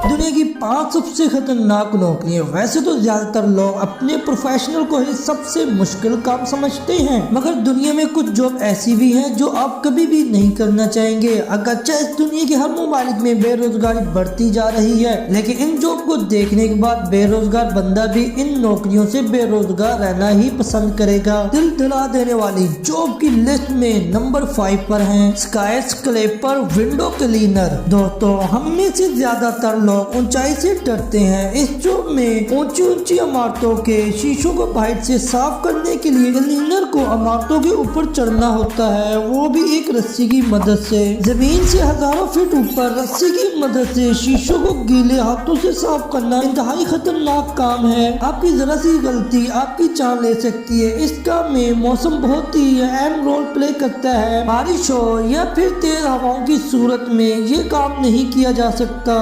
दुनिया की 5 सबसे खतरनाक नौकरियां। वैसे तो ज्यादातर लोग अपने प्रोफेशनल को ही सबसे मुश्किल काम समझते हैं, मगर दुनिया में कुछ जॉब ऐसी भी हैं जो आप कभी भी नहीं करना चाहेंगे। अगरचे इस दुनिया के हर ममालिक में बेरोजगारी बढ़ती जा रही है, लेकिन इन जॉब को देखने के बाद बेरोजगार बंदा भी इन नौकरियों से बेरोजगार रहना ही पसंद करेगा। दिल दिला देने वाली जॉब की लिस्ट में नंबर 5 पर है स्काई स्क्रैपर विंडो क्लीनर। दोस्तों, हम में से ज्यादातर लोग ऊंचाई से डरते हैं। इस जॉब में ऊंची ऊंची इमारतों के शीशों को बाहर से साफ करने के लिए क्लीनर को इमारतों के ऊपर चढ़ना होता है, वो भी एक रस्सी की मदद से। जमीन से हजारों फीट ऊपर रस्सी की मदद से शीशों को गीले हाथों से साफ करना इंतहाई खतरनाक काम है। आपकी जरा सी गलती आपकी जान ले सकती है। इस काम में मौसम बहुत ही अहम रोल प्ले करता है। बारिश हो या फिर तेज हवाओं की सूरत में ये काम नहीं किया जा सकता।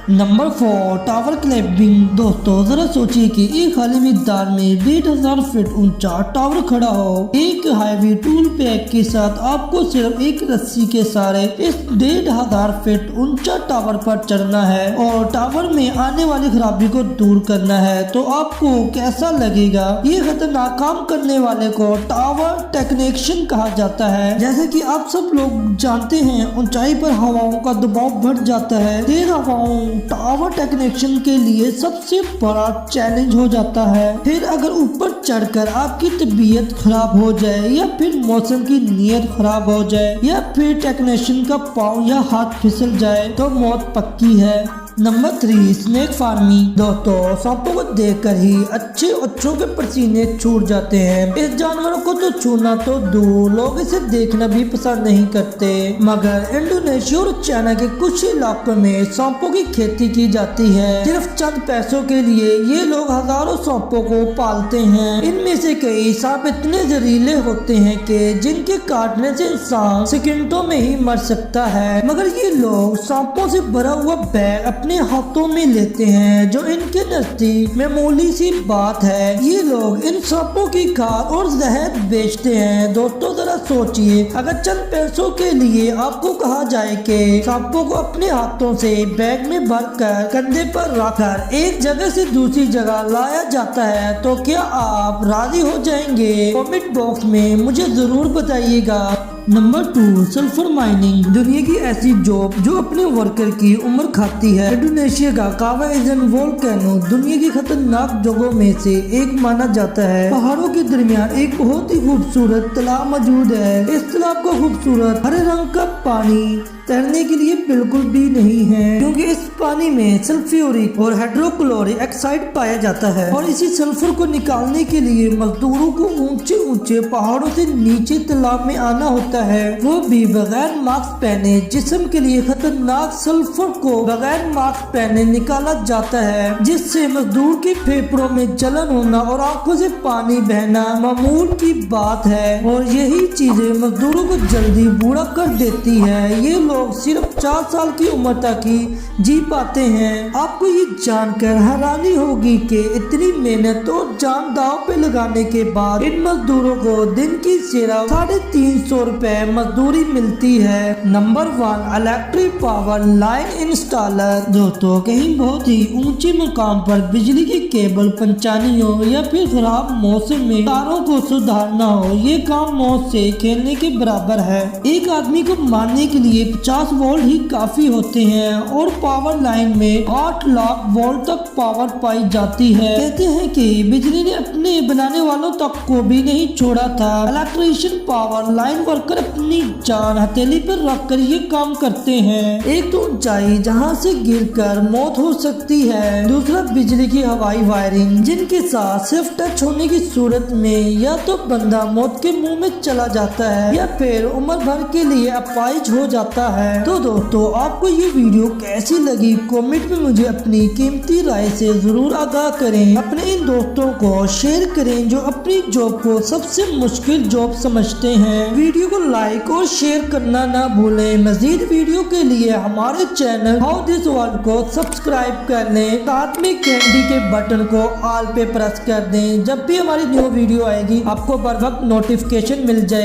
Number 4 tower clamping. दोस्तों, जरा सोचिए कि एक खाली मैदान में 1500 फीट ऊंचा टावर खड़ा हो। एक हैवी टूल पैक के साथ आपको सिर्फ एक रस्सी के सहारे इस 1500 फीट ऊंचा टावर पर चढ़ना है और टावर में आने वाली खराबी को दूर करना है। तो आपको कैसा लगेगा? ये खतरनाक काम करने वाले को टावर टेक्नीशियन कहा जाता है। जैसे कि आप सब लोग जानते हैं, ऊंचाई पर हवाओं का दबाव बढ़ जाता है। तेज हवाओं टावर टेक्नीशियन के लिए सबसे बड़ा चैलेंज हो जाता है। फिर अगर ऊपर चढ़कर आपकी तबीयत खराब हो जाए या फिर मौसम की नीयत खराब हो जाए या फिर टेक्नीशियन का पाँव या हाथ फिसल जाए तो मौत पक्की है। Number 3 snake farming. दोस्तों, सांपों को देखकर ही अच्छों के पसीने छूट जाते हैं। इस जानवरों को तो छूना तो दूर, लोग इसे देखना भी पसंद नहीं करते, मगर इंडोनेशिया और चाइना के कुछ इलाकों में सांपों की खेती की जाती है। सिर्फ चंद पैसों के लिए ये लोग हजारों सांपों को पालते हैं। इनमें से कई सांप इतने जहरीले होते हैं कि जिनके काटने से इंसान सेकंडों में ही मर सकता है, मगर ये लोग सांपों से भरा हुआ बैग अपने हाथों में लेते हैं, जो इनके नजदीक मामूली सी बात है। ये लोग इन सांपों की खाद और जहर बेचते हैं। दोस्तों, जरा सोचिए, अगर चंद पैसों के लिए आपको कहा जाए कि सांपों को अपने हाथों से बैग में भरकर कंधे पर रखकर एक जगह से दूसरी जगह लाया जाता है, तो क्या आप राजी हो जाएंगे? कमेंट बॉक्स में मुझे जरूर बताइएगा। Number 2 sulphur mining. दुनिया की ऐसी जॉब जो अपने वर्कर की उम्र खाती है। इंडोनेशिया का कावाइजन वोल्केनो दुनिया की खतरनाक जगहों में से एक माना जाता है। पहाड़ों के दरमियान एक बहुत ही खूबसूरत तालाब मौजूद है। इस तालाब का खूबसूरत हरे रंग का पानी तैरने के लिए बिल्कुल भी नहीं है, क्योंकि इस पानी में सल्फ्यूरिक और हाइड्रोक्लोरिक ऑक्साइड पाया जाता है और इसी सल्फर को निकालने के लिए मजदूरों को ऊंचे ऊंचे पहाड़ों से नीचे तालाब में आना होता है, वो भी बगैर मास्क पहने। जिस्म के लिए खतरनाक सल्फर को बगैर मास्क पहने निकाला जाता है, जिससे मजदूर के फेफड़ों में जलन होना और आंखों से पानी बहना मामूल की बात है, और यही चीजें मजदूरों को जल्दी बूढ़ा कर देती है। ये लोग सिर्फ 4 साल की उम्र तक ही जी पाते हैं। आपको ये जानकर हैरानी होगी कि इतनी मेहनत और जान दांव पे लगाने के बाद इन मजदूरों को दिन की सिर्फ 350 रुपए मजदूरी मिलती है। Number 1 electric power line installer. दोस्तों, कहीं बहुत ही ऊंचे मुकाम पर बिजली की केबल पहुंचानी हो या फिर खराब मौसम में तारों को सुधारना हो, ये काम मौत से खेलने के बराबर है। एक आदमी को मारने के लिए 50 वोल्ट ही काफी होते हैं और पावर लाइन में 8 लाख वोल्ट तक पावर पाई जाती है। कहते हैं कि बिजली ने अपने बनाने वालों तक को भी नहीं छोड़ा था। इलेक्ट्रिशियन पावर लाइन वर्कर अपनी जान हथेली पर रखकर ये काम करते हैं। एक तो ऊंचाई जहां से गिरकर मौत हो सकती है, दूसरा बिजली की हवाई वायरिंग जिनके साथ सिर्फ टच होने की सूरत में या तो बंदा मौत के मुंह में चला जाता है या फिर उम्र भर के लिए अपाहिज हो जाता है। तो दोस्तों, आपको ये वीडियो कैसी लगी? कमेंट में मुझे अपनी कीमती राय से जरूर आगाह करें। अपने इन दोस्तों को शेयर करें जो अपनी जॉब को सबसे मुश्किल जॉब समझते हैं। वीडियो को लाइक और शेयर करना ना भूलें। मजीद वीडियो के लिए हमारे चैनल हाउ दिस वर्ल्ड को सब्सक्राइब कर लें, साथ में घंटी के बटन को ऑल पे प्रेस कर दें। जब भी हमारी न्यू वीडियो आएगी आपको बर वक्त नोटिफिकेशन मिल जाए।